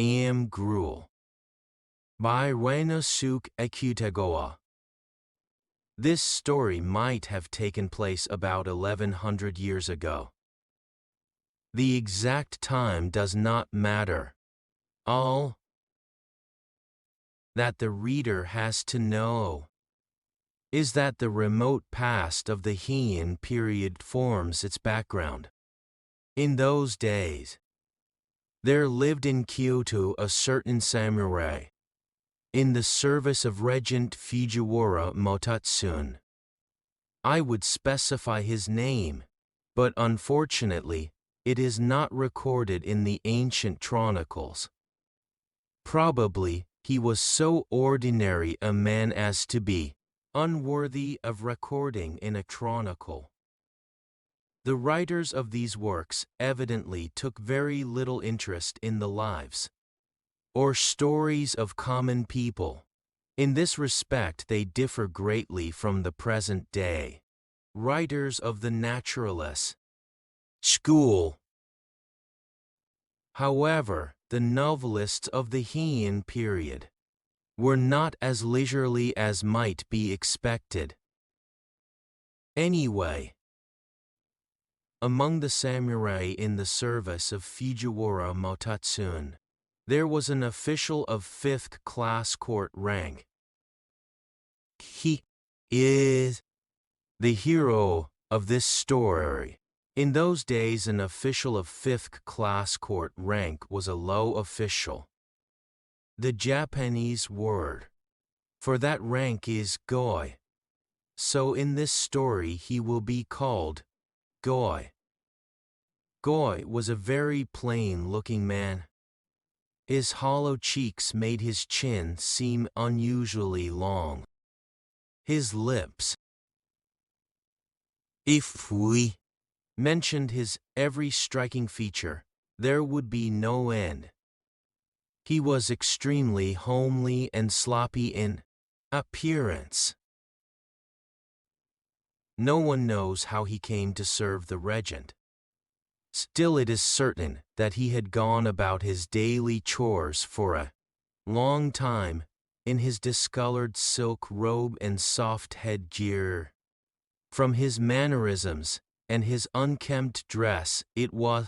Yam Gruel by Ryūnosuke Akutagawa. This story might have taken place about 1100 years ago. The exact time does not matter. All that the reader has to know is that the remote past of the Heian period forms its background. In those days, there lived in Kyoto a certain samurai, in the service of Regent Fujiwara Motatsune. I would specify his name, but unfortunately, it is not recorded in the ancient chronicles. Probably, he was so ordinary a man as to be unworthy of recording in a chronicle. The writers of these works evidently took very little interest in the lives or stories of common people. In this respect, they differ greatly from the present-day writers of the naturalist school. However, the novelists of the Heian period were not as leisurely as might be expected. Anyway, among the samurai in the service of Fujiwara Motatsune, there was an official of 5th-class court rank. He is the hero of this story. In those days, an official of 5th-class court rank was a low official. The Japanese word for that rank is goi. So in this story he will be called Goi. Goi was a very plain-looking man. His hollow cheeks made his chin seem unusually long. His lips, if we mentioned his every striking feature, there would be no end. He was extremely homely and sloppy in appearance. No one knows how he came to serve the regent. Still, it is certain that he had gone about his daily chores for a long time, in his discolored silk robe and soft headgear. From his mannerisms and his unkempt dress, it was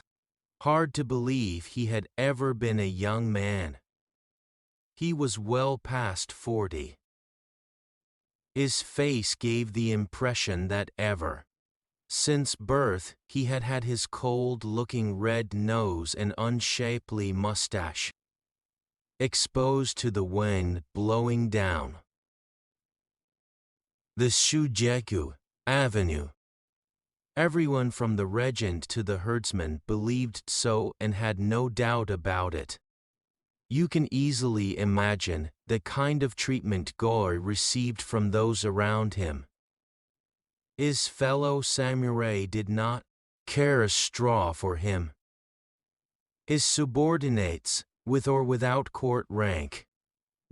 hard to believe he had ever been a young man. He was well past 40. His face gave the impression that ever since birth he had had his cold-looking red nose and unshapely mustache exposed to the wind blowing down the Shujuku Avenue. Everyone from the regent to the herdsman believed so and had no doubt about it. You can easily imagine the kind of treatment Goi received from those around him. His fellow samurai did not care a straw for him. His subordinates, with or without court rank,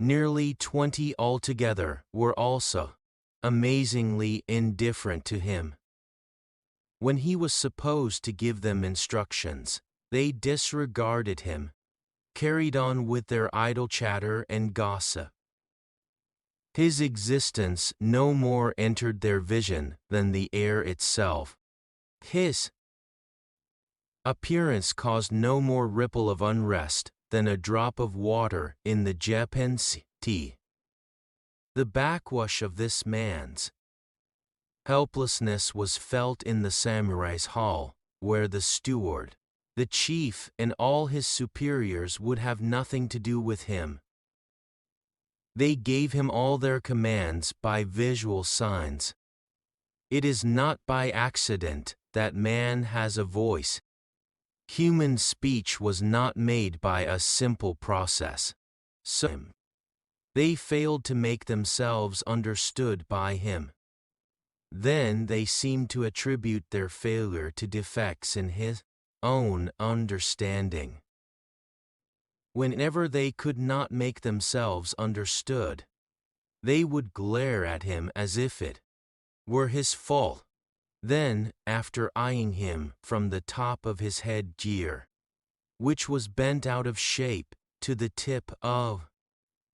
nearly 20 altogether, were also amazingly indifferent to him. When he was supposed to give them instructions, they disregarded him, carried on with their idle chatter and gossip. His existence no more entered their vision than the air itself. His appearance caused no more ripple of unrest than a drop of water in the Japanese tea. The backwash of this man's helplessness was felt in the samurai's hall, where the steward, the chief, and all his superiors would have nothing to do with him. They gave him all their commands by visual signs. It is not by accident that man has a voice. Human speech was not made by a simple process. So, they failed to make themselves understood by him. Then they seemed to attribute their failure to defects in his own understanding. Whenever they could not make themselves understood, they would glare at him as if it were his fault. Then, after eyeing him from the top of his headgear, which was bent out of shape, to the tip of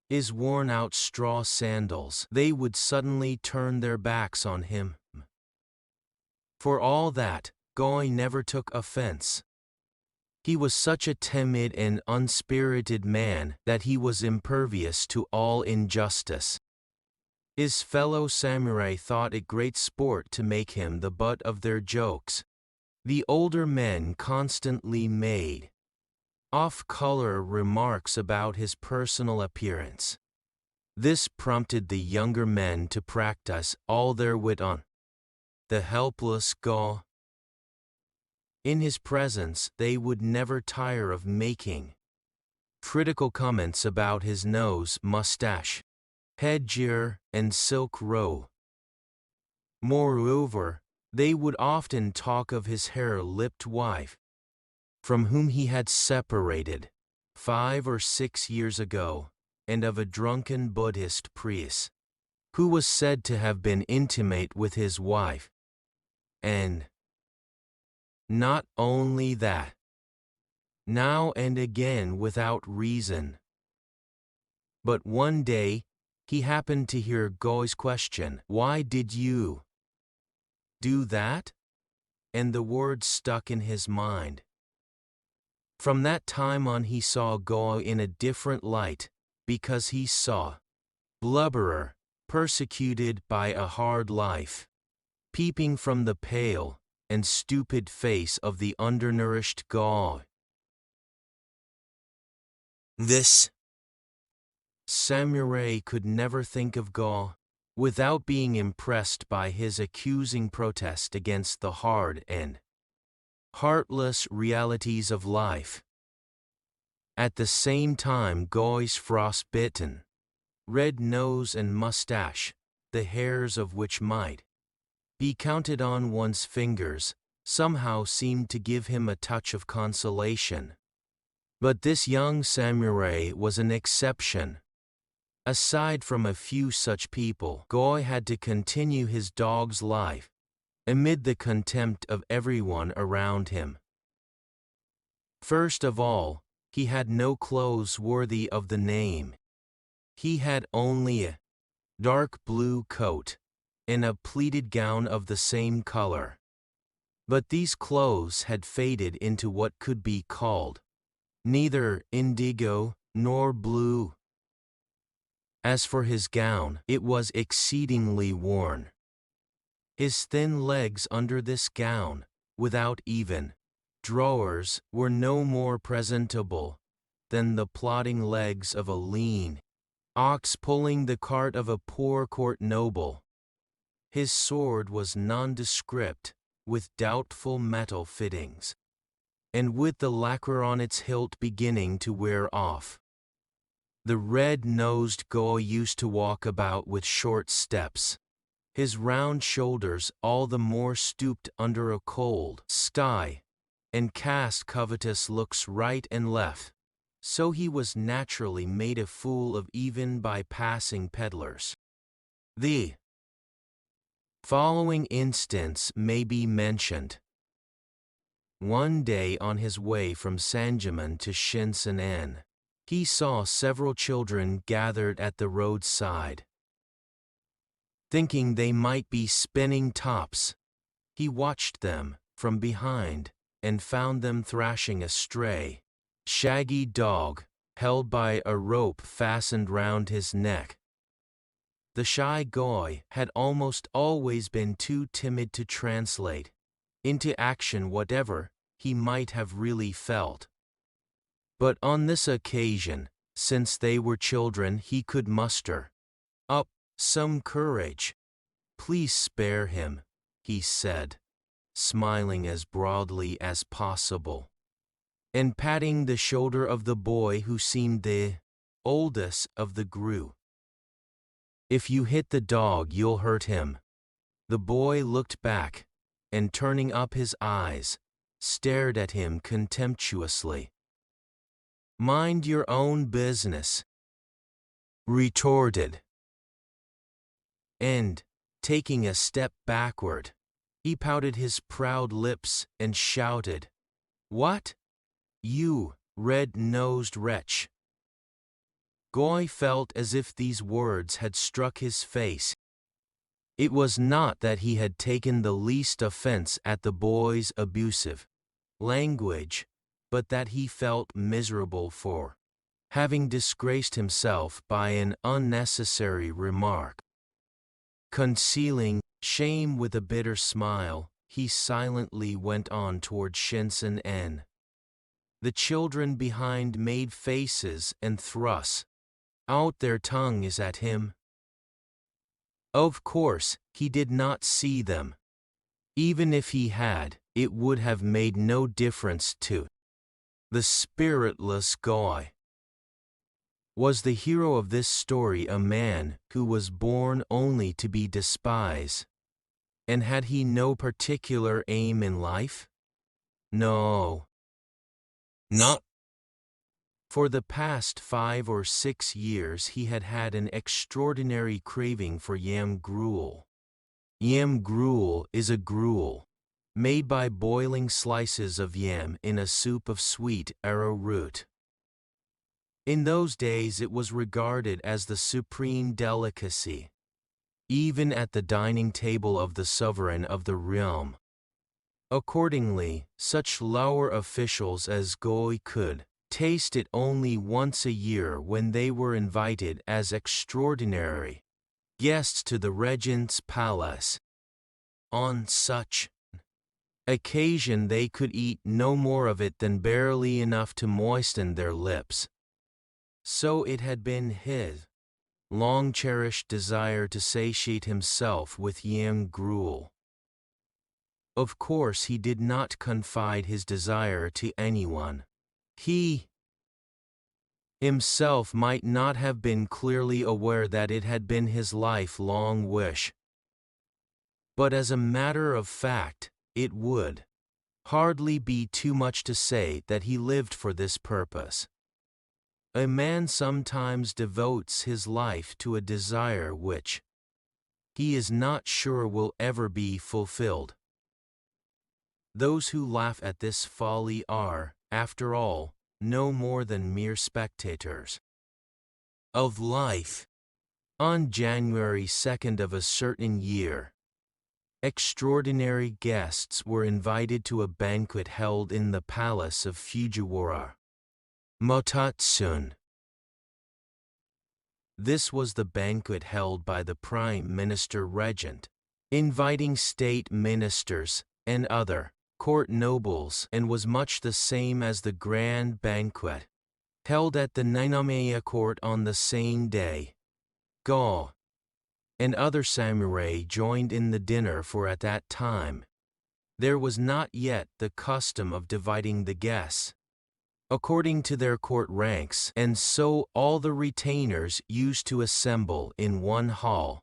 his worn-out straw sandals, they would suddenly turn their backs on him. For all that, Goy never took offense. He was such a timid and unspirited man that he was impervious to all injustice. His fellow samurai thought it great sport to make him the butt of their jokes. The older men constantly made off-color remarks about his personal appearance. This prompted the younger men to practice all their wit on the helpless Goy. In his presence, they would never tire of making critical comments about his nose, mustache, headgear, and silk robe. Moreover, they would often talk of his hair-lipped wife, from whom he had separated 5 or 6 years ago, and of a drunken Buddhist priest, who was said to have been intimate with his wife. And not only that, now and again without reason. But one day, he happened to hear Goy's question, "Why did you do that?" And the words stuck in his mind. From that time on he saw Goy in a different light, because he saw blubberer, persecuted by a hard life, peeping from the pale and stupid face of the undernourished Goy. This samurai could never think of Goy without being impressed by his accusing protest against the hard and heartless realities of life. At the same time, Goy's frostbitten red nose and mustache, the hairs of which might be counted on one's fingers, somehow seemed to give him a touch of consolation. But this young samurai was an exception. Aside from a few such people, Goy had to continue his dog's life amid the contempt of everyone around him. First of all, he had no clothes worthy of the name. He had only a dark blue coat and a pleated gown of the same color. But these clothes had faded into what could be called neither indigo nor blue. As for his gown, it was exceedingly worn. His thin legs under this gown, without even drawers, were no more presentable than the plodding legs of a lean ox pulling the cart of a poor court noble. His sword was nondescript, with doubtful metal fittings, and with the lacquer on its hilt beginning to wear off. The red-nosed Goy used to walk about with short steps, his round shoulders all the more stooped under a cold sky, and cast covetous looks right and left, so he was naturally made a fool of even by passing peddlers. The following instance may be mentioned. One day on his way from Sanjaman to Shinsen, he saw several children gathered at the roadside. Thinking they might be spinning tops, he watched them from behind and found them thrashing a stray, shaggy dog, held by a rope fastened round his neck. The shy Goy had almost always been too timid to translate into action whatever he might have really felt. But on this occasion, since they were children, he could muster up some courage. "Please spare him," he said, smiling as broadly as possible, and patting the shoulder of the boy who seemed the oldest of the group. "If you hit the dog, you'll hurt him." The boy looked back, and turning up his eyes, stared at him contemptuously. "Mind your own business," retorted. And, taking a step backward, he pouted his proud lips and shouted, "What? You red-nosed wretch, Goi felt as if these words had struck his face. It was not that he had taken the least offense at the boy's abusive language, but that he felt miserable for having disgraced himself by an unnecessary remark. Concealing shame with a bitter smile, he silently went on toward Shinsen-en. The children behind made faces and thrust out their tongues at him. Of course, he did not see them. Even if he had, it would have made no difference to the spiritless Goi. Was the hero of this story a man who was born only to be despised? And had he no particular aim in life? No. Not. For the past 5 or 6 years he had had an extraordinary craving for Yam Gruel. Yam Gruel is a gruel made by boiling slices of yam in a soup of sweet arrowroot. In those days it was regarded as the supreme delicacy, even at the dining table of the sovereign of the realm. Accordingly, such lower officials as Goi could taste it only once a year when they were invited as extraordinary guests to the regent's palace. On such occasion they could eat no more of it than barely enough to moisten their lips. So it had been his long-cherished desire to satiate himself with Yam Gruel. Of course he did not confide his desire to anyone. He himself might not have been clearly aware that it had been his lifelong wish. But as a matter of fact, it would hardly be too much to say that he lived for this purpose. A man sometimes devotes his life to a desire which he is not sure will ever be fulfilled. Those who laugh at this folly are, after all, no more than mere spectators of life. On January 2nd of a certain year, extraordinary guests were invited to a banquet held in the palace of Fujiwara, Motatsun. This was the banquet held by the Prime Minister Regent, inviting state ministers and other court nobles, and was much the same as the grand banquet held at the Ninomiya court on the same day. Go and other samurai joined in the dinner, for at that time there was not yet the custom of dividing the guests according to their court ranks, and so all the retainers used to assemble in one hall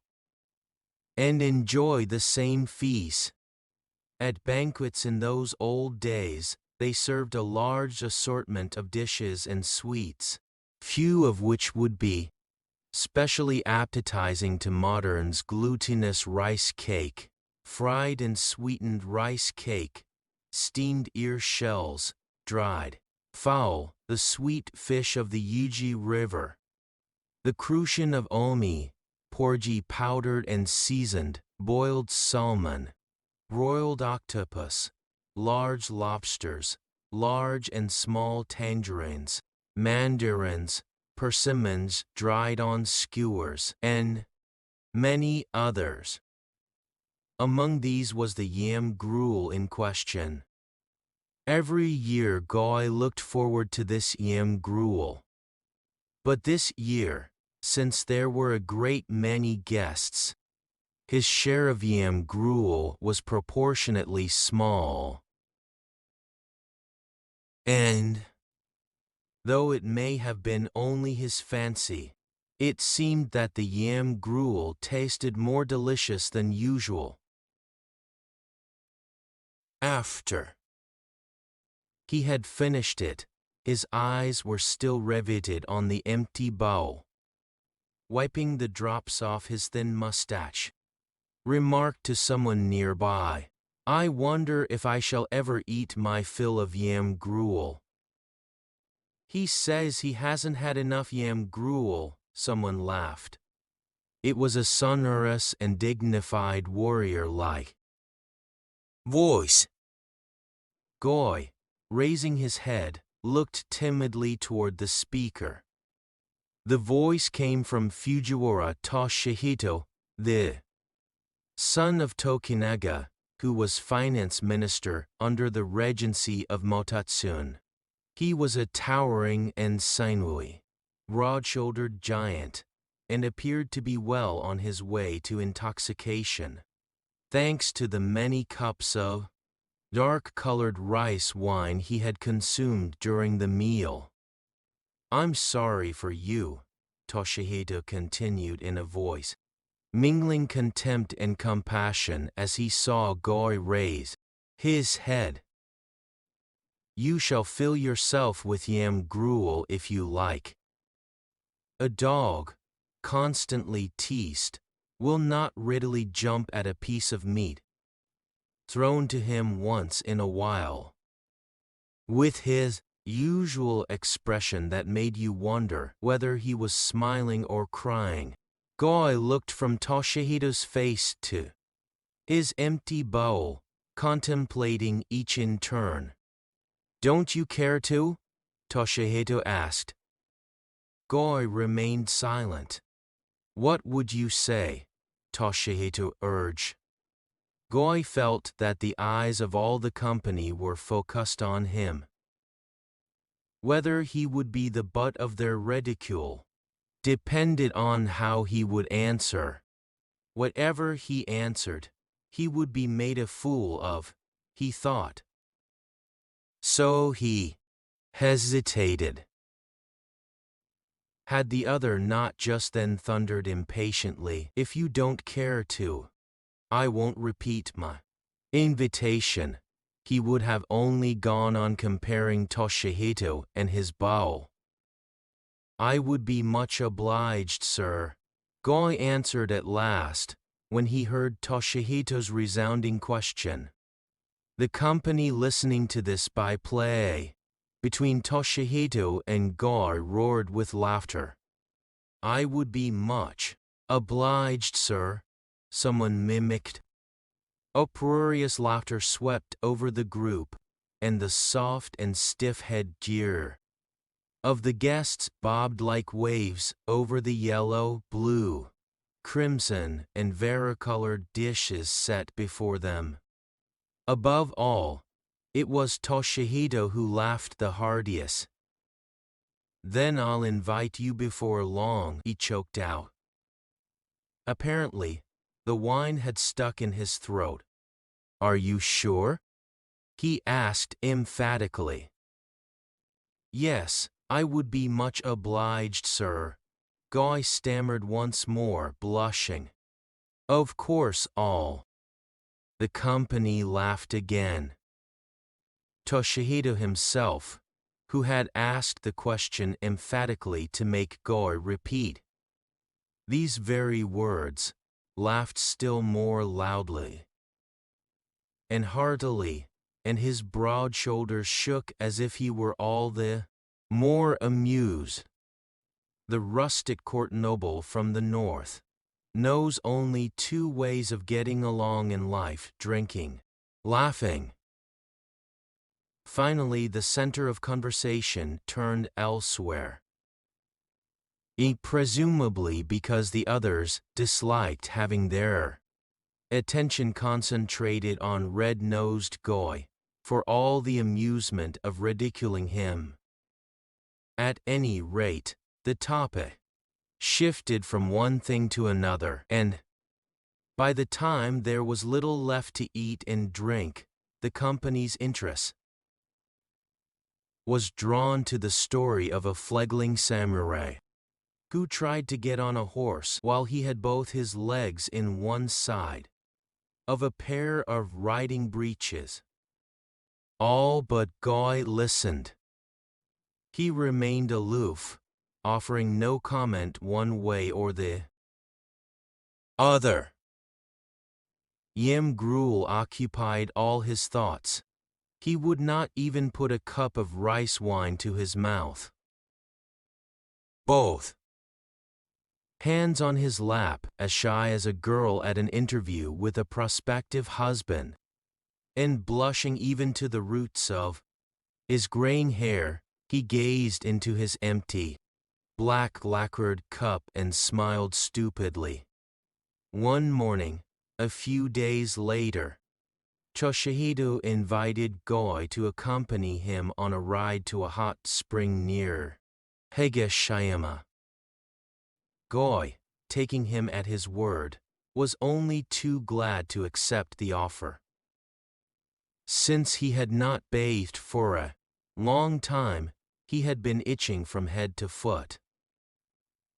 and enjoy the same feast. At banquets in those old days, they served a large assortment of dishes and sweets, few of which would be specially appetizing to moderns: glutinous rice cake, fried and sweetened rice cake, steamed ear shells, dried fowl, the sweet fish of the Yuji River, the crucian of Omi, porgy powdered and seasoned, boiled salmon, broiled octopus, large lobsters, large and small tangerines, mandarins, persimmons dried on skewers, and many others. Among these was the Yam Gruel in question. Every year Goi looked forward to this Yam Gruel. But this year, since there were a great many guests, his share of Yam Gruel was proportionately small. And, though it may have been only his fancy, it seemed that the Yam Gruel tasted more delicious than usual. After he had finished it, his eyes were still riveted on the empty bowl. Wiping the drops off his thin mustache, remarked to someone nearby, "I wonder if I shall ever eat my fill of Yam Gruel." He says he hasn't had enough Yam Gruel, someone laughed. It was a sonorous and dignified warrior-like voice. Goi, raising his head, looked timidly toward the speaker. The voice came from Fujiwara Toshihito, the son of Tokunaga, who was finance minister under the regency of Mototsune. He was a towering and sinewy, broad-shouldered giant, and appeared to be well on his way to intoxication, thanks to the many cups of dark-colored rice wine he had consumed during the meal. "I'm sorry for you," Toshihito continued in a voice mingling contempt and compassion as he saw Goi raise his head. "You shall fill yourself with Yam Gruel if you like. A dog, constantly teased, will not readily jump at a piece of meat thrown to him once in a while." With his usual expression that made you wonder whether he was smiling or crying, Goi looked from Toshihito's face to his empty bowl, contemplating each in turn. "Don't you care to?" Toshihito asked. Goi remained silent. "What would you say?" Toshihito urged. Goi felt that the eyes of all the company were focused on him. Whether he would be the butt of their ridicule depended on how he would answer. Whatever he answered, he would be made a fool of, he thought. So he hesitated. Had the other not just then thundered impatiently, "If you don't care to, I won't repeat my invitation," he would have only gone on comparing Toshihito and his bowl. "I would be much obliged, sir," Goi answered at last, when he heard Toshihito's resounding question. The company listening to this by-play between Toshihito and Goi roared with laughter. "I would be much obliged, sir," someone mimicked. Uproarious laughter swept over the group, and the soft and stiff headgear of the guests bobbed like waves over the yellow, blue, crimson, and varicolored dishes set before them. Above all, it was Toshihito who laughed the heartiest. "Then I'll invite you before long," he choked out. Apparently, the wine had stuck in his throat. "Are you sure?" he asked emphatically. "Yes, I would be much obliged, sir," Goi stammered once more, blushing. "Of course all." The company laughed again. Toshihito himself, who had asked the question emphatically to make Goi repeat these very words, laughed still more loudly and heartily, and his broad shoulders shook as if he were all the more amused. The rustic court noble from the north knows only two ways of getting along in life: drinking, laughing. Finally, the center of conversation turned elsewhere. Presumably because the others disliked having their attention concentrated on red-nosed Goi, for all the amusement of ridiculing him. At any rate, the topic shifted from one thing to another, and by the time there was little left to eat and drink, the company's interest was drawn to the story of a fledgling samurai who tried to get on a horse while he had both his legs in one side of a pair of riding breeches. All but Goi listened. He remained aloof, offering no comment one way or the other. Yam Gruel occupied all his thoughts. He would not even put a cup of rice wine to his mouth. Both. Hands on his lap, as shy as a girl at an interview with a prospective husband, and blushing even to the roots of his graying hair, he gazed into his empty, black lacquered cup and smiled stupidly. One morning, a few days later, Toshihito invited Goi to accompany him on a ride to a hot spring near Higashiyama. Goi, taking him at his word, was only too glad to accept the offer. Since he had not bathed for a long time, he had been itching from head to foot.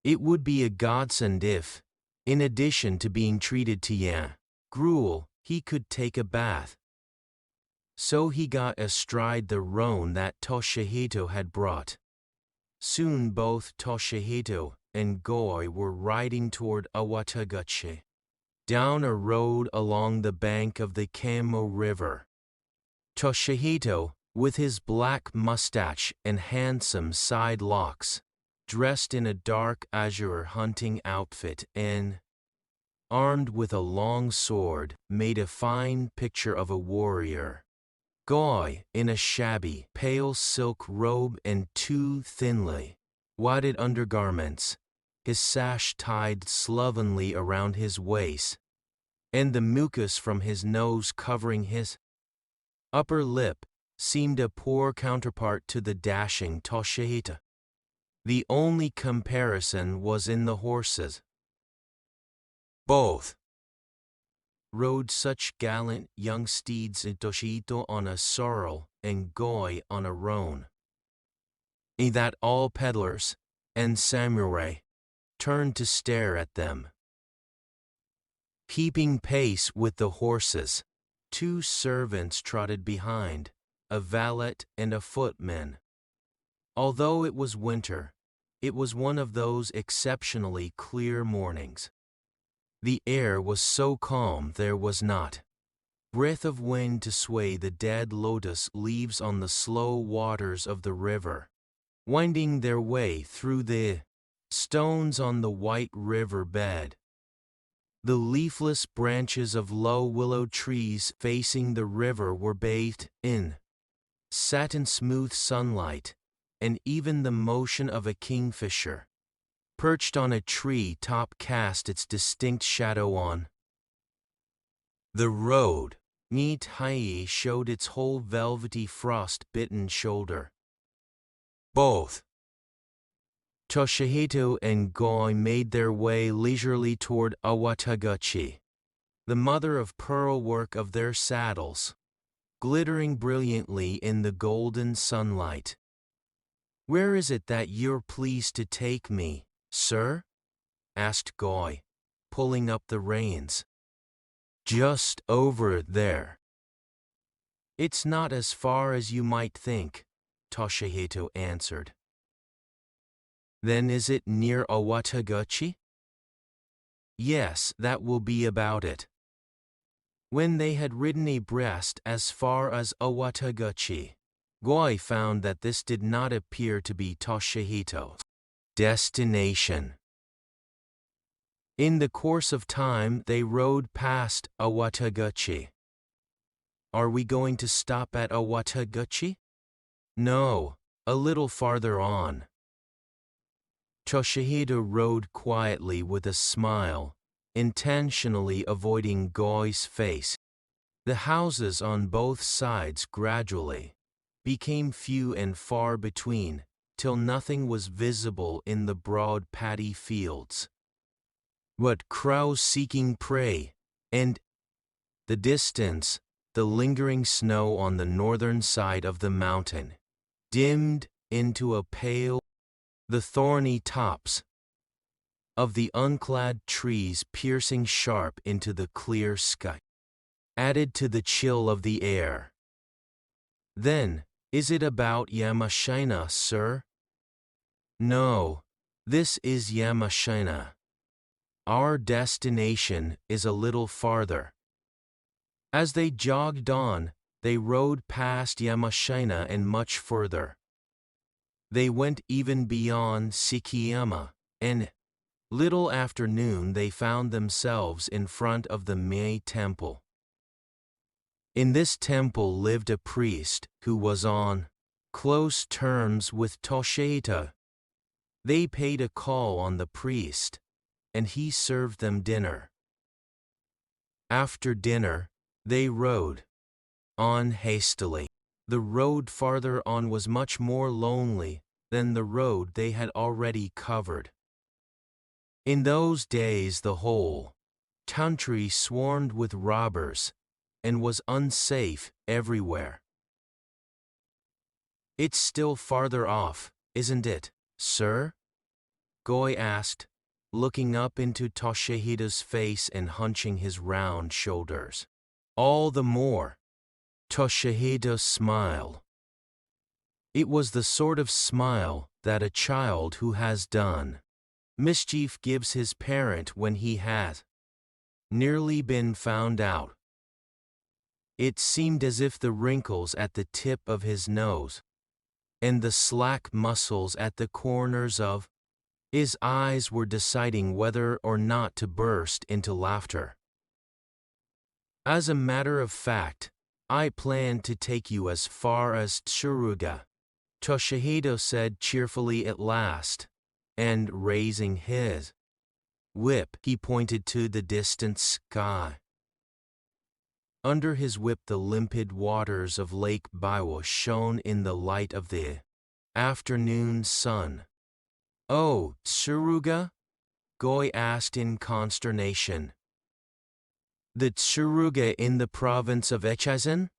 It would be a godsend if, in addition to being treated to Yam Gruel, he could take a bath. So he got astride the roan that Toshihito had brought. Soon both Toshihito and Goi were riding toward Akutagawa, down a road along the bank of the Kamo River. Toshihito, with his black mustache and handsome side locks, dressed in a dark azure hunting outfit and, armed with a long sword, made a fine picture of a warrior. Goi, in a shabby, pale silk robe and two thinly wadded undergarments, his sash tied slovenly around his waist, and the mucus from his nose covering his upper lip, seemed a poor counterpart to the dashing Toshihito. The only comparison was in the horses. Both rode such gallant young steeds, Toshihito on a sorrel and Goi on a roan, that all peddlers and samurai turned to stare at them. Keeping pace with the horses, two servants trotted behind, a valet and a footman. Although it was winter, it was one of those exceptionally clear mornings. The air was so calm there was not a breath of wind to sway the dead lotus leaves on the slow waters of the river, winding their way through the stones on the white river bed. The leafless branches of low willow trees facing the river were bathed in satin-smooth sunlight, and even the motion of a kingfisher, perched on a tree top, cast its distinct shadow on the road. Nitai showed its whole velvety frost-bitten shoulder. Both Toshihito and Goi made their way leisurely toward Akutagawa, the mother-of-pearl work of their saddles, glittering brilliantly in the golden sunlight. "Where is it that you're pleased to take me, sir?" asked Goi, pulling up the reins. "Just over there." "It's not as far as you might think," Toshihito answered. "Then is it near Akutagawa?" "Yes, that will be about it." When they had ridden abreast as far as Akutagawa, Goi found that this did not appear to be Toshihito's destination. In the course of time they rode past Akutagawa. "Are we going to stop at Akutagawa?" "No, a little farther on." Toshihito rode quietly with a smile, intentionally avoiding Goi's face. The houses on both sides gradually became few and far between, till nothing was visible in the broad paddy fields but crows seeking prey, and, the distance, the lingering snow on the northern side of the mountain, dimmed into a pale, the thorny tops of the unclad trees piercing sharp into the clear sky, added to the chill of the air. "Then, is it about Yamashina, sir?" "No, this is Yamashina. Our destination is a little farther." As they jogged on, they rode past Yamashina and much further. They went even beyond Sekiyama, and little after noon they found themselves in front of the Mei temple. In this temple lived a priest who was on close terms with Toshihito. They paid a call on the priest, and he served them dinner. After dinner, they rode on hastily. The road farther on was much more lonely than the road they had already covered. In those days the whole country swarmed with robbers and was unsafe everywhere. It's still farther off, isn't it, sir? Goi asked, looking up into Toshihito's face and hunching his round shoulders. All the more. Toshihito smiled. It was the sort of smile that a child who has done mischief gives his parent when he has nearly been found out. It seemed as if the wrinkles at the tip of his nose and the slack muscles at the corners of his eyes were deciding whether or not to burst into laughter. As a matter of fact, I plan to take you as far as Tsuruga, Toshihito said cheerfully at last, and raising his whip, he pointed to the distant sky. Under his whip the limpid waters of Lake Biwa shone in the light of the afternoon sun. Oh, Tsuruga? Goi asked in consternation. The Tsuruga in the province of Echizen?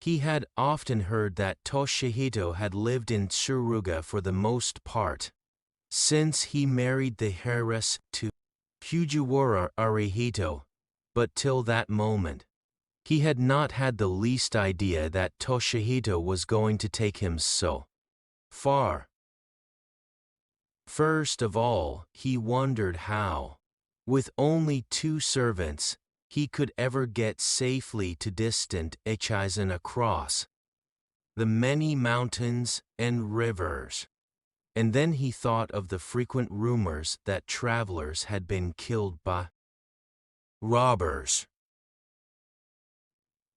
He had often heard that Toshihito had lived in Tsuruga for the most part, since he married the heiress to Fujiwara Arihito, but till that moment, he had not had the least idea that Toshihito was going to take him so far. First of all, he wondered how, with only 2 servants, he could ever get safely to distant Echizen across the many mountains and rivers. And then he thought of the frequent rumors that travelers had been killed by robbers.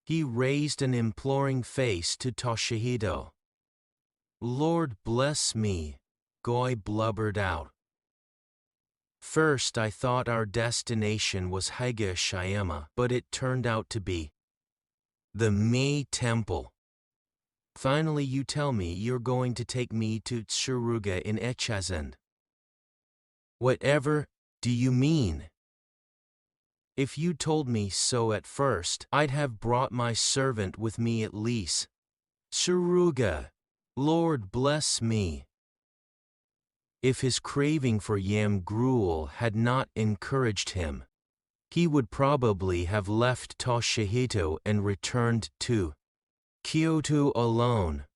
He raised an imploring face to Toshihito. Lord bless me, Goi blubbered out. First I thought our destination was Higashiyama, but it turned out to be the Mei Temple. Finally you tell me you're going to take me to Tsuruga in Echizen. Whatever do you mean? If you told me so at first, I'd have brought my servant with me at least. Tsuruga, Lord bless me. If his craving for Yam Gruel had not encouraged him, he would probably have left Toshihito and returned to Kyoto alone.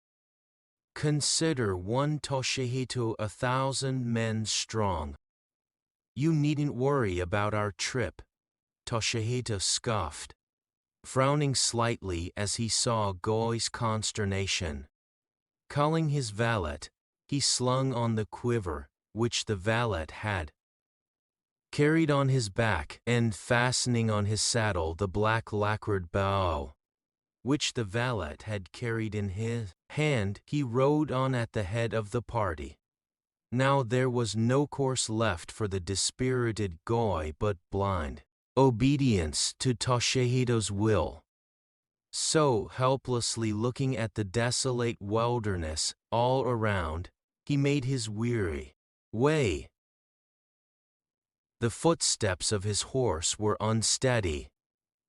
Consider one Toshihito 1,000 men strong. You needn't worry about our trip, Toshihito scoffed, frowning slightly as he saw Goi's consternation. Calling his valet, he slung on the quiver, which the valet had carried on his back, and fastening on his saddle the black lacquered bow, which the valet had carried in his hand, he rode on at the head of the party. Now there was no course left for the dispirited Goi but blind obedience to Toshihito's will. So, helplessly looking at the desolate wilderness all around, he made his weary way. The footsteps of his horse were unsteady,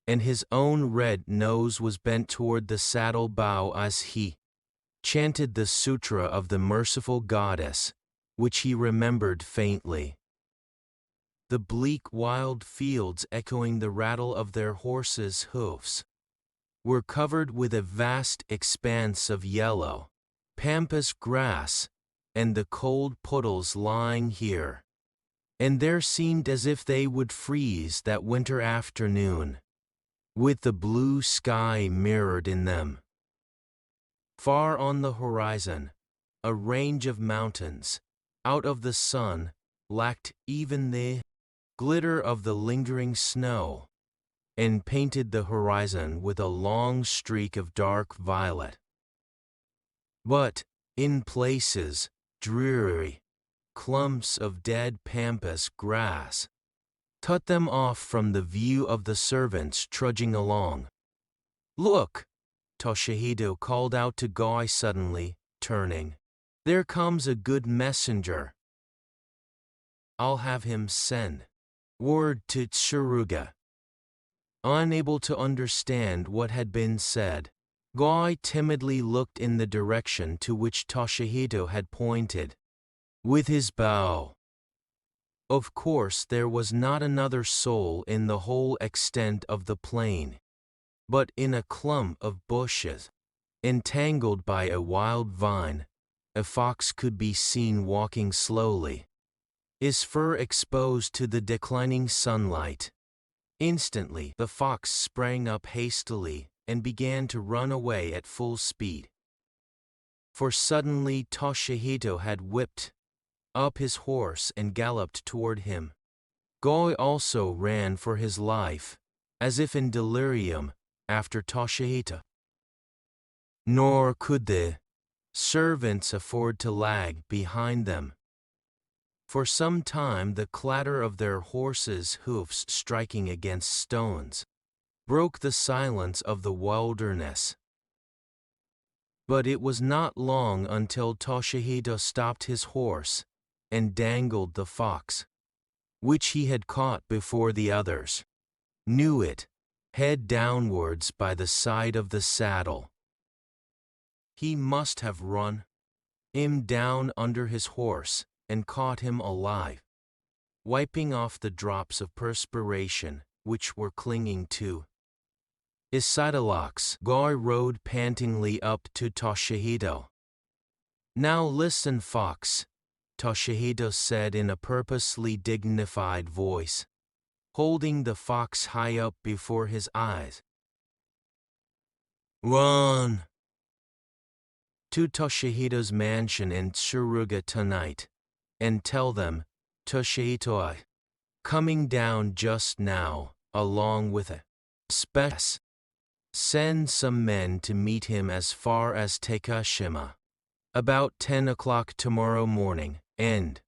and his own red nose was bent toward the saddle bow as he chanted the sutra of the merciful goddess, which he remembered faintly. The bleak wild fields, echoing the rattle of their horses' hoofs, were covered with a vast expanse of yellow pampas grass, and the cold puddles lying here and there seemed as if they would freeze that winter afternoon, with the blue sky mirrored in them. Far on the horizon, a range of mountains, out of the sun, lacked even the glitter of the lingering snow, and painted the horizon with a long streak of dark violet. But, in places, dreary clumps of dead pampas grass cut them off from the view of the servants trudging along. "Look!" Toshihito called out to Goi suddenly, turning. "There comes a good messenger. I'll have him send word to Tsuruga." Unable to understand what had been said, Goi timidly looked in the direction to which Toshihito had pointed with his bow. Of course there was not another soul in the whole extent of the plain, but in a clump of bushes, entangled by a wild vine, a fox could be seen walking slowly, his fur exposed to the declining sunlight. Instantly the fox sprang up hastily and began to run away at full speed. For suddenly Toshihito had whipped up his horse and galloped toward him. Goi also ran for his life, as if in delirium, after Toshihito. Nor could the servants afford to lag behind them. For some time the clatter of their horses' hoofs striking against stones broke the silence of the wilderness. But it was not long until Toshihito stopped his horse and dangled the fox, which he had caught before the others, knew it, head downwards by the side of the saddle. He must have run him down under his horse and caught him alive. Wiping off the drops of perspiration which were clinging to his sidelocks, Goi rode pantingly up to Toshihito. "Now listen, fox," Toshihito said in a purposely dignified voice, holding the fox high up before his eyes. "Run to Toshihito's mansion in Tsuruga tonight, and tell them, Toshihito coming down just now, along with a spec. Send some men to meet him as far as Takashima, about 10 o'clock tomorrow morning, and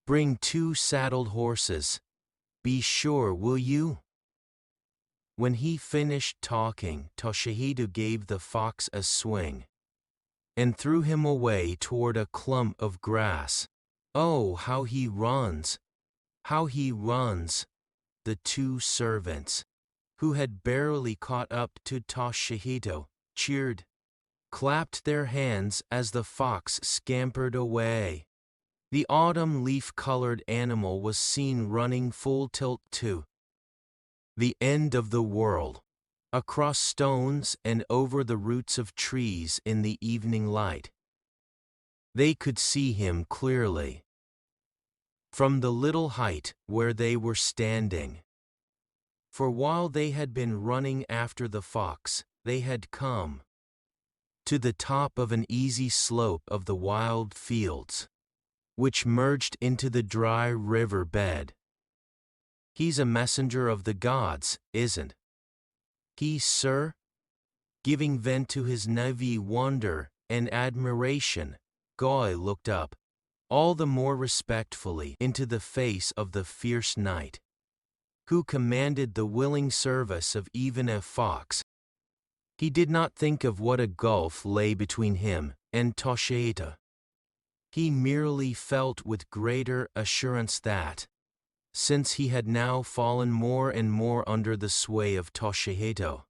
bring 2 saddled horses. Be sure, will you?" When he finished talking, Toshihito gave the fox a swing and threw him away toward a clump of grass. "Oh, how he runs! How he runs!" The 2 servants, who had barely caught up to Toshihito, cheered, clapped their hands as the fox scampered away. The autumn leaf-colored animal was seen running full tilt to the end of the world, across stones and over the roots of trees in the evening light. They could see him clearly from the little height where they were standing. For while they had been running after the fox, they had come to the top of an easy slope of the wild fields, which merged into the dry river bed. "He's a messenger of the gods, isn't he, sir?" Giving vent to his naive wonder and admiration, Goi looked up, all the more respectfully, into the face of the fierce knight, who commanded the willing service of even a fox. He did not think of what a gulf lay between him and Toshihito. He merely felt with greater assurance that, since he had now fallen more and more under the sway of Toshihito,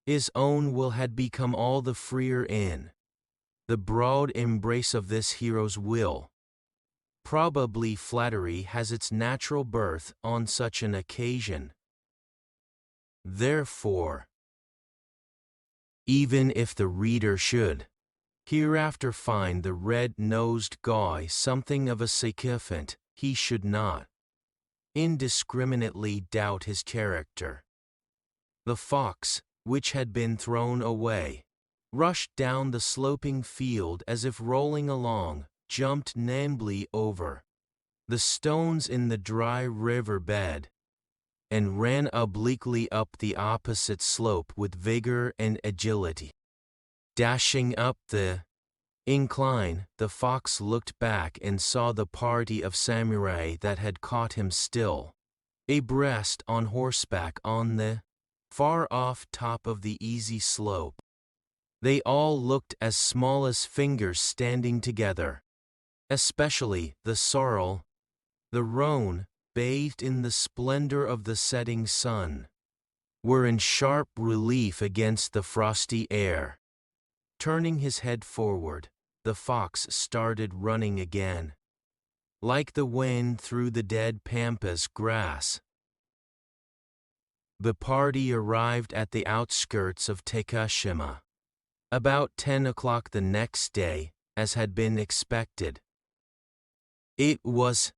his own will had become all the freer in the broad embrace of this hero's will. Probably flattery has its natural birth on such an occasion. Therefore, even if the reader should hereafter find the red-nosed Goi something of a sycophant, he should not indiscriminately doubt his character. The fox, which had been thrown away, rushed down the sloping field as if rolling along, jumped nimbly over the stones in the dry river bed, and ran obliquely up the opposite slope with vigor and agility. Dashing up the incline, the fox looked back and saw the party of samurai that had caught him still abreast on horseback on the far-off top of the easy slope. They all looked as small as fingers standing together. Especially the sorrel, the roan, bathed in the splendor of the setting sun, were in sharp relief against the frosty air. Turning his head forward, the fox started running again, like the wind through the dead pampas grass. The party arrived at the outskirts of Takashima about 10 o'clock the next day, as had been expected. It was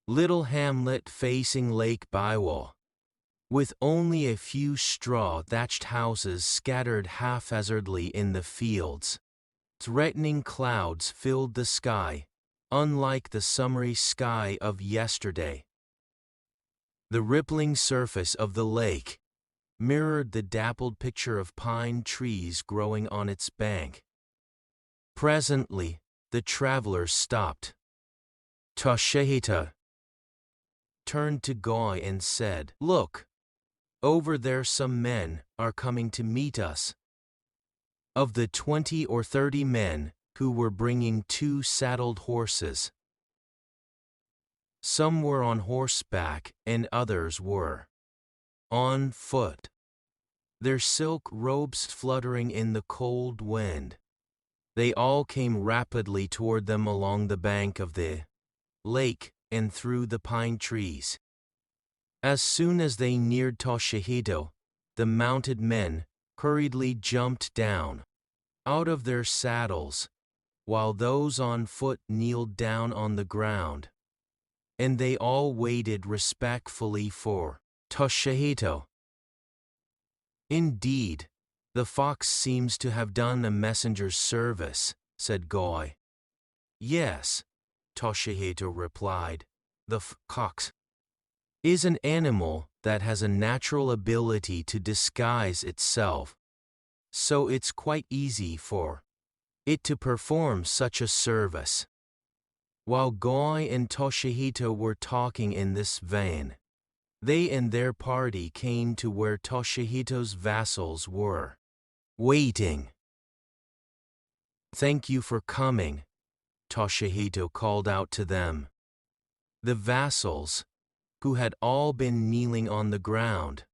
little hamlet facing Lake Biwa, with only a few straw-thatched houses scattered haphazardly in the fields. Threatening clouds filled the sky, unlike the summery sky of yesterday. The rippling surface of the lake mirrored the dappled picture of pine trees growing on its bank. Presently, the travelers stopped. Toshihito turned to Goi and said, "Look, over there some men are coming to meet us." Of the 20 or 30 men who were bringing 2 saddled horses, some were on horseback and others were on foot, their silk robes fluttering in the cold wind. They all came rapidly toward them along the bank of the lake and through the pine trees. As soon as they neared Toshihito, the mounted men hurriedly jumped down out of their saddles, while those on foot kneeled down on the ground, and they all waited respectfully for Toshihito. "Indeed, the fox seems to have done a messenger's service," said Goi. "Yes," Toshihito replied. "The fox is an animal that has a natural ability to disguise itself, so it's quite easy for it to perform such a service." While Goi and Toshihito were talking in this vein, they and their party came to where Toshihito's vassals were waiting. "Thank you for coming," Toshihito called out to them. The vassals, who had all been kneeling on the ground,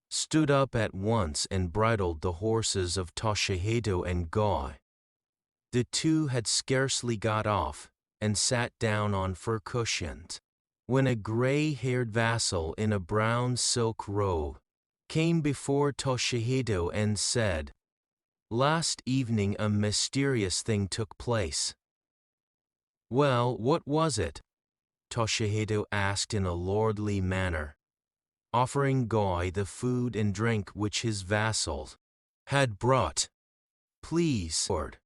stood up at once and bridled the horses of Toshihito and Goi. The two had scarcely got off and sat down on fur cushions when a gray-haired vassal in a brown silk robe came before Toshihito and said, "Last evening a mysterious thing took place." "Well, what was it?" Toshihito asked in a lordly manner, offering Goi the food and drink which his vassals had brought. "Please, lord.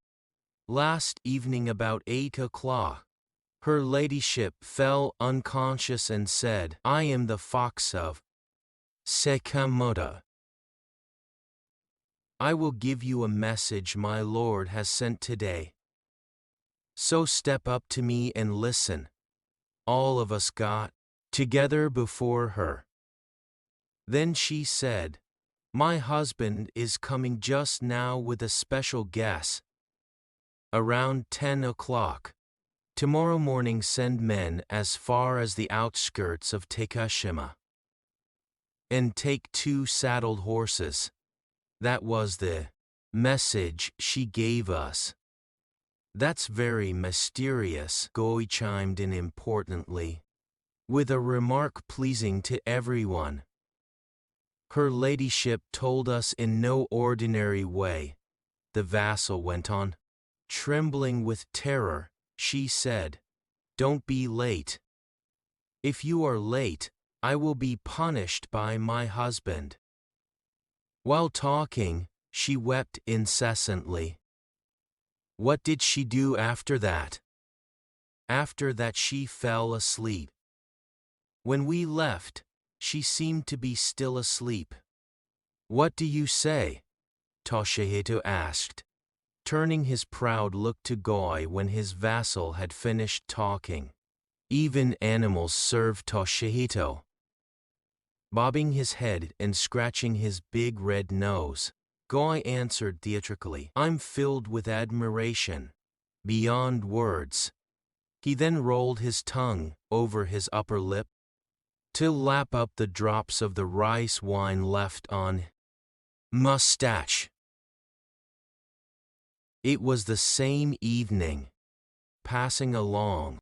Last evening about 8 o'clock, her ladyship fell unconscious and said, 'I am the fox of Sakamoto. I will give you a message my lord has sent today. So step up to me and listen.' All of us got together before her. Then she said, 'My husband is coming just now with a special guest. Around 10 o'clock. Tomorrow morning send men as far as the outskirts of Takashima. And take 2 saddled horses.' That was the message she gave us." "That's very mysterious," Goi chimed in importantly, with a remark pleasing to everyone. "Her ladyship told us in no ordinary way," the vassal went on. Trembling with terror, she said, "Don't be late. If you are late, I will be punished by my husband." While talking, she wept incessantly. What did she do after that? After that she fell asleep. When we left, she seemed to be still asleep. What do you say? Toshihito asked, turning his proud look to Goi when his vassal had finished talking. Even animals serve Toshihito. Bobbing his head and scratching his big red nose, Goi answered theatrically, I'm filled with admiration, beyond words. He then rolled his tongue over his upper lip to lap up the drops of the rice wine left on mustache. It was the same evening, passing a long,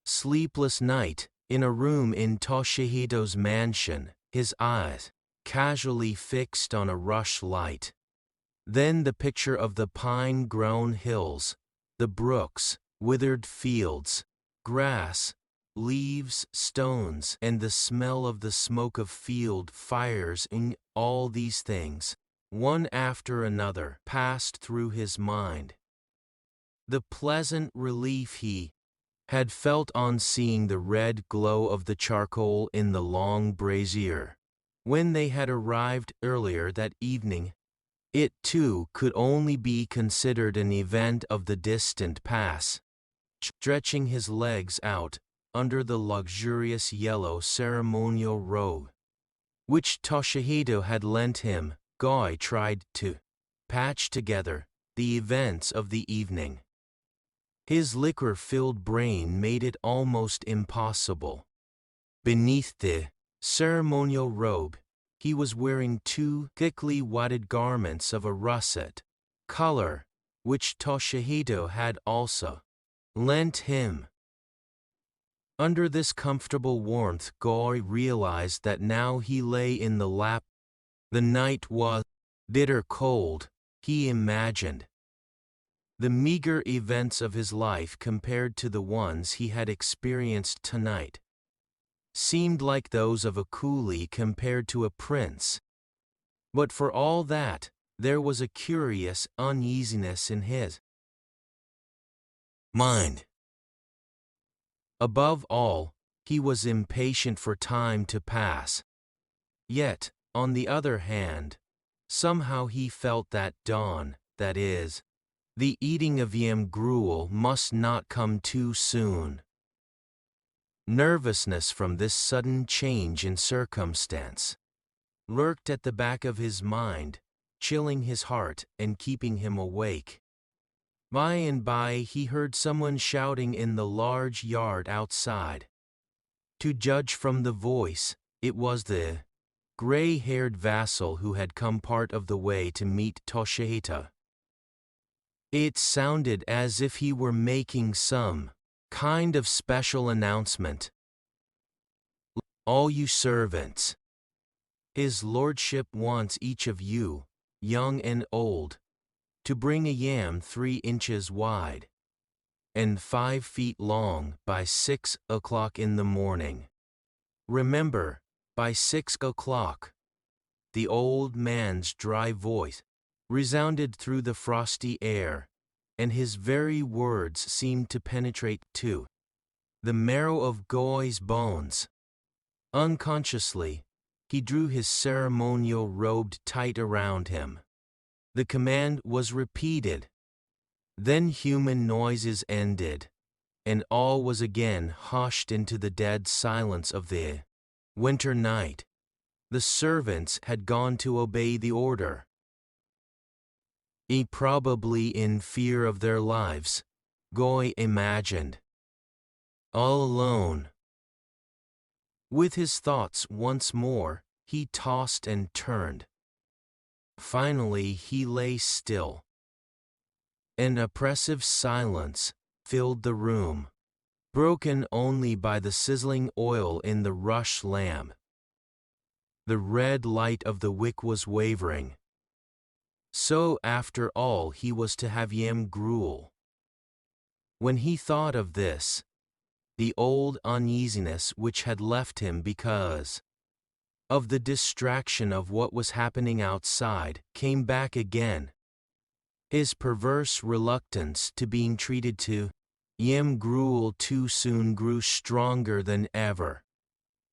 sleepless night in a room in Toshihito's mansion, his eyes casually fixed on a rushlight. Then the picture of the pine-grown hills, the brooks, withered fields, grass, leaves, stones, and the smell of the smoke of field fires, in all these things, one after another, passed through his mind. The pleasant relief he had felt on seeing the red glow of the charcoal in the long brazier, when they had arrived earlier that evening, it too could only be considered an event of the distant past. Stretching his legs out under the luxurious yellow ceremonial robe, which Toshihito had lent him, Goi tried to patch together the events of the evening. His liquor-filled brain made it almost impossible. Beneath the ceremonial robe, he was wearing two thickly wadded garments of a russet color, which Toshihito had also lent him. Under this comfortable warmth, Goi realized that now he lay in the lap. The night was bitter cold, he imagined. The meager events of his life compared to the ones he had experienced tonight seemed like those of a coolie compared to a prince. But for all that, there was a curious uneasiness in his mind. Above all, he was impatient for time to pass. Yet, on the other hand, somehow he felt that dawn, that is, the eating of Yam Gruel, must not come too soon. Nervousness from this sudden change in circumstance lurked at the back of his mind, chilling his heart and keeping him awake. By and by he heard someone shouting in the large yard outside. To judge from the voice, it was the gray-haired vassal who had come part of the way to meet Toshihito. It sounded as if he were making some kind of special announcement. All you servants, his lordship wants each of you, young and old, to bring a yam 3 inches wide and 5 feet long by 6 o'clock in the morning. Remember, by 6 o'clock. The old man's dry voice resounded through the frosty air, and his very words seemed to penetrate to the marrow of Goi's bones. Unconsciously, he drew his ceremonial robe tight around him. The command was repeated. Then human noises ended, and all was again hushed into the dead silence of the winter night. The servants had gone to obey the order. Probably in fear of their lives, Goi imagined. All alone. With his thoughts once more, he tossed and turned. Finally he lay still. An oppressive silence filled the room, broken only by the sizzling oil in the rush lamp. The red light of the wick was wavering. So after all he was to have Yam Gruel. When he thought of this, the old uneasiness which had left him because of the distraction of what was happening outside, came back again. His perverse reluctance to being treated to Yam Gruel too soon grew stronger than ever,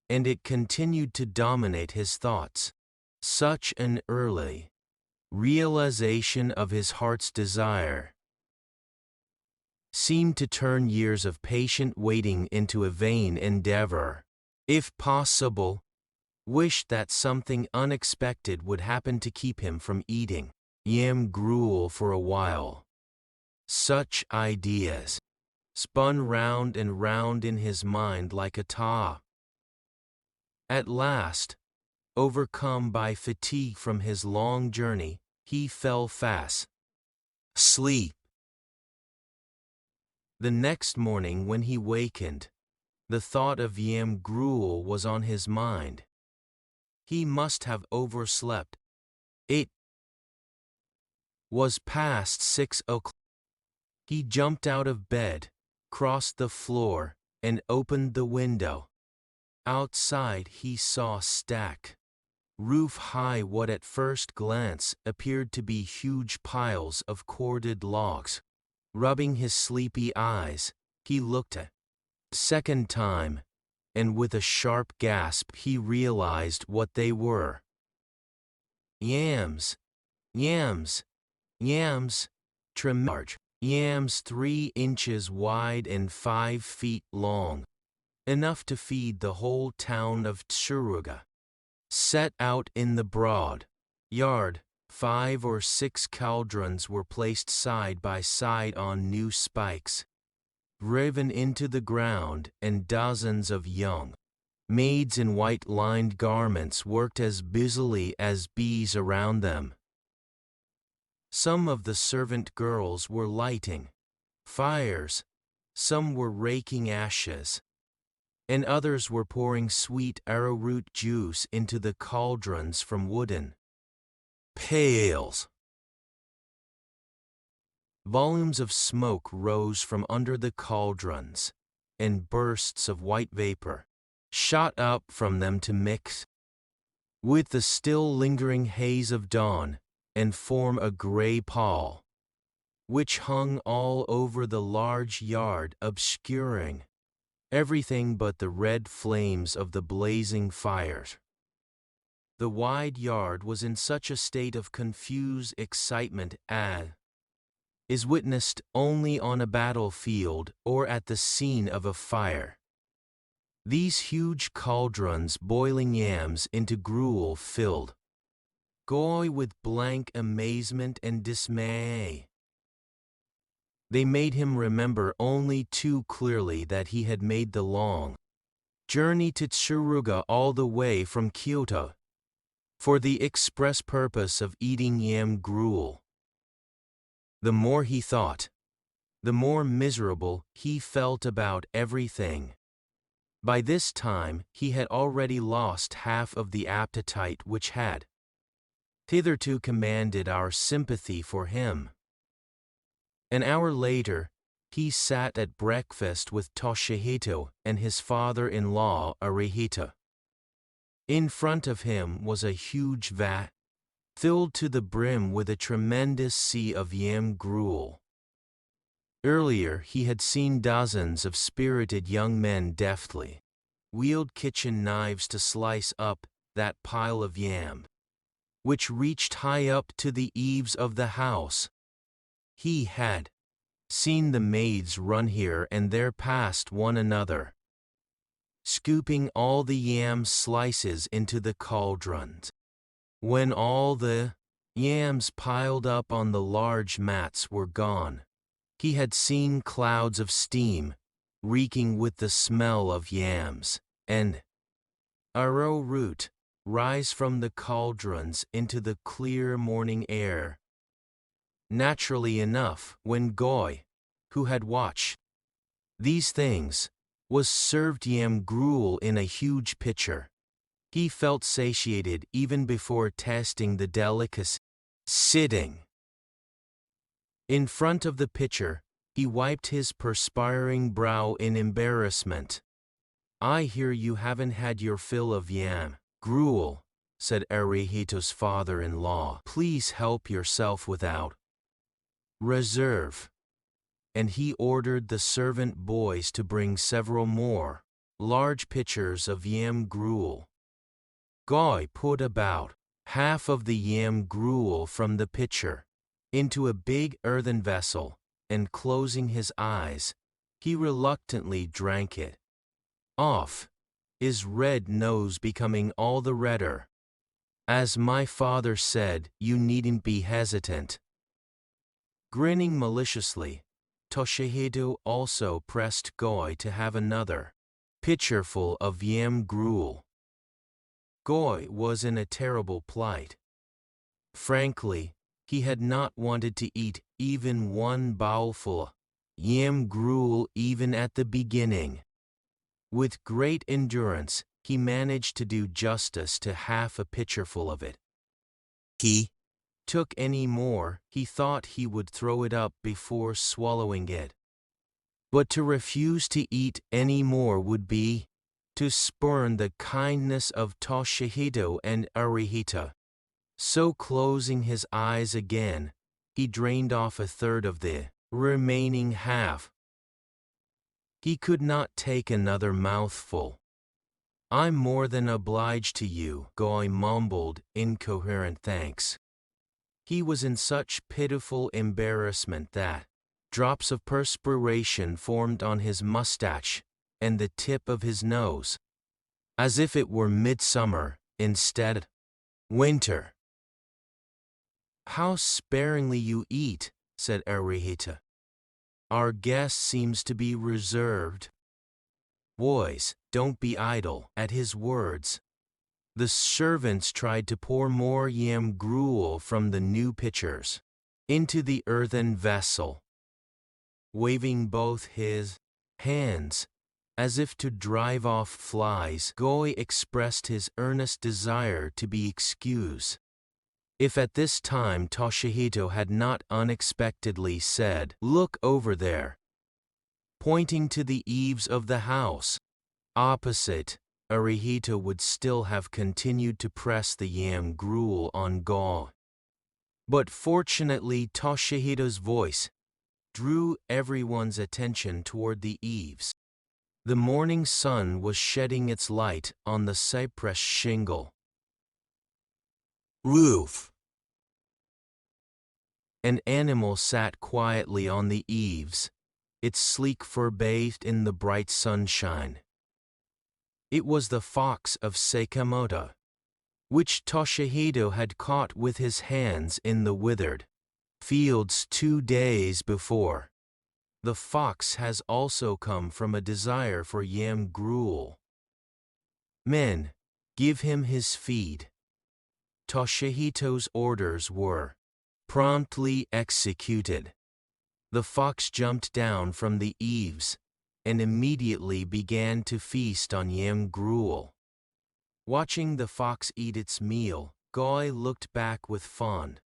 and it continued to dominate his thoughts. Such an early realization of his heart's desire seemed to turn years of patient waiting into a vain endeavor. If possible, wished that something unexpected would happen to keep him from eating Yam Gruel for a while. Such ideas spun round and round in his mind like a top. At last, overcome by fatigue from his long journey, he fell fast asleep. The next morning when he wakened, the thought of Yam Gruel was on his mind. He must have overslept. It was past 6 o'clock. He jumped out of bed, crossed the floor, and opened the window. Outside he saw stacked roof-high what at first glance appeared to be huge piles of corded logs. Rubbing his sleepy eyes, he looked a second time, and with a sharp gasp he realized what they were. Yams, yams, yams, large yams 3 inches wide and 5 feet long, enough to feed the whole town of Tsuruga. Set out in the broad yard, 5 or 6 cauldrons were placed side by side on new spikes, driven into the ground, and dozens of young maids in white-lined garments worked as busily as bees around them. Some of the servant girls were lighting fires, some were raking ashes, and others were pouring sweet arrowroot juice into the cauldrons from wooden pails. Volumes of smoke rose from under the cauldrons, and bursts of white vapor shot up from them to mix with the still lingering haze of dawn and form a gray pall, which hung all over the large yard, obscuring everything but the red flames of the blazing fires. The wide yard was in such a state of confused excitement as is witnessed only on a battlefield or at the scene of a fire. These huge cauldrons boiling yams into gruel filled Goy with blank amazement and dismay. They made him remember only too clearly that he had made the long journey to Tsuruga all the way from Kyoto for the express purpose of eating Yam Gruel. The more he thought, the more miserable he felt about everything. By this time he had already lost half of the appetite which had hitherto commanded our sympathy for him. An hour later, he sat at breakfast with Toshihito and his father-in-law Arihito. In front of him was a huge vat, filled to the brim with a tremendous sea of Yam Gruel. Earlier he had seen dozens of spirited young men deftly wield kitchen knives to slice up that pile of yam, which reached high up to the eaves of the house. He had seen the maids run here and there past one another, scooping all the yam slices into the cauldrons. When all the yams piled up on the large mats were gone, he had seen clouds of steam, reeking with the smell of yams and arrowroot, rise from the cauldrons into the clear morning air. Naturally enough, when Goy, who had watched these things, was served Yam Gruel in a huge pitcher, he felt satiated even before tasting the delicacy. Sitting in front of the pitcher, he wiped his perspiring brow in embarrassment. "I hear you haven't had your fill of Yam Gruel, said Arihito's father-in-law, please help yourself without reserve. And he ordered the servant boys to bring several more large pitchers of yam gruel. Goi put about half of the yam gruel from the pitcher into a big earthen vessel, and closing his eyes, he reluctantly drank it off, his red nose becoming all the redder. As my father said, you needn't be hesitant. Grinning maliciously, Toshihito also pressed Goi to have another pitcherful of yam gruel. Goi was in a terrible plight. Frankly, he had not wanted to eat even one bowlful yam gruel even at the beginning. With great endurance, he managed to do justice to half a pitcherful of it. He took any more, he thought he would throw it up before swallowing it. But to refuse to eat any more would be to spurn the kindness of Toshihito and Arihito. So closing his eyes again, he drained off a third of the remaining half. He could not take another mouthful. I'm more than obliged to you, Goi mumbled incoherent thanks. He was in such pitiful embarrassment that drops of perspiration formed on his mustache and the tip of his nose, as if it were midsummer instead winter. How sparingly you eat, said Arihito. Our guest seems to be reserved. Boys, don't be idle. At his words, the servants tried to pour more yam gruel from the new pitchers into the earthen vessel. Waving both his hands, as if to drive off flies, Goi expressed his earnest desire to be excused. If at this time Toshihito had not unexpectedly said, "Look over there," pointing to the eaves of the house opposite, Arihito would still have continued to press the yam gruel on Goi. But fortunately Toshihito's voice drew everyone's attention toward the eaves. The morning sun was shedding its light on the cypress shingle roof. An animal sat quietly on the eaves, its sleek fur bathed in the bright sunshine. It was the fox of Sakamoto, which Toshihito had caught with his hands in the withered fields 2 days before. The fox has also come from a desire for yam gruel. Men, give him his feed. Toshihito's orders were promptly executed. The fox jumped down from the eaves and immediately began to feast on yam gruel. Watching the fox eat its meal, Goi looked back with fond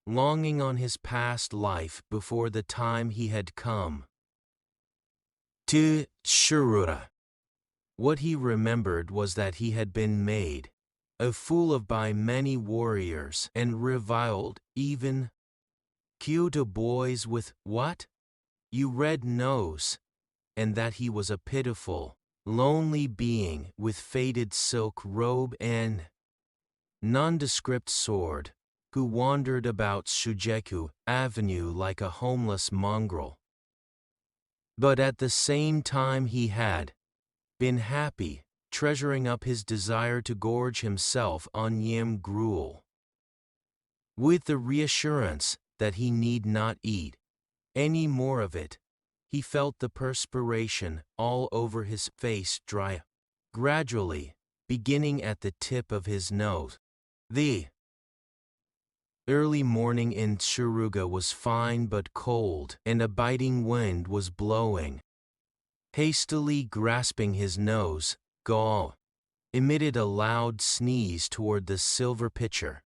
longing on his past life before the time he had come to Shirura. What he remembered was that he had been made a fool of by many warriors and reviled even Kyoto boys with what? You red nose, and that he was a pitiful, lonely being with faded silk robe and nondescript sword, who wandered about Shujeku Avenue like a homeless mongrel. But at the same time he had been happy, treasuring up his desire to gorge himself on yam gruel. With the reassurance that he need not eat any more of it, he felt the perspiration all over his face dry, gradually, beginning at the tip of his nose. The early morning in Tsuruga was fine but cold, and a biting wind was blowing. Hastily grasping his nose, Goi emitted a loud sneeze toward the silver pitcher.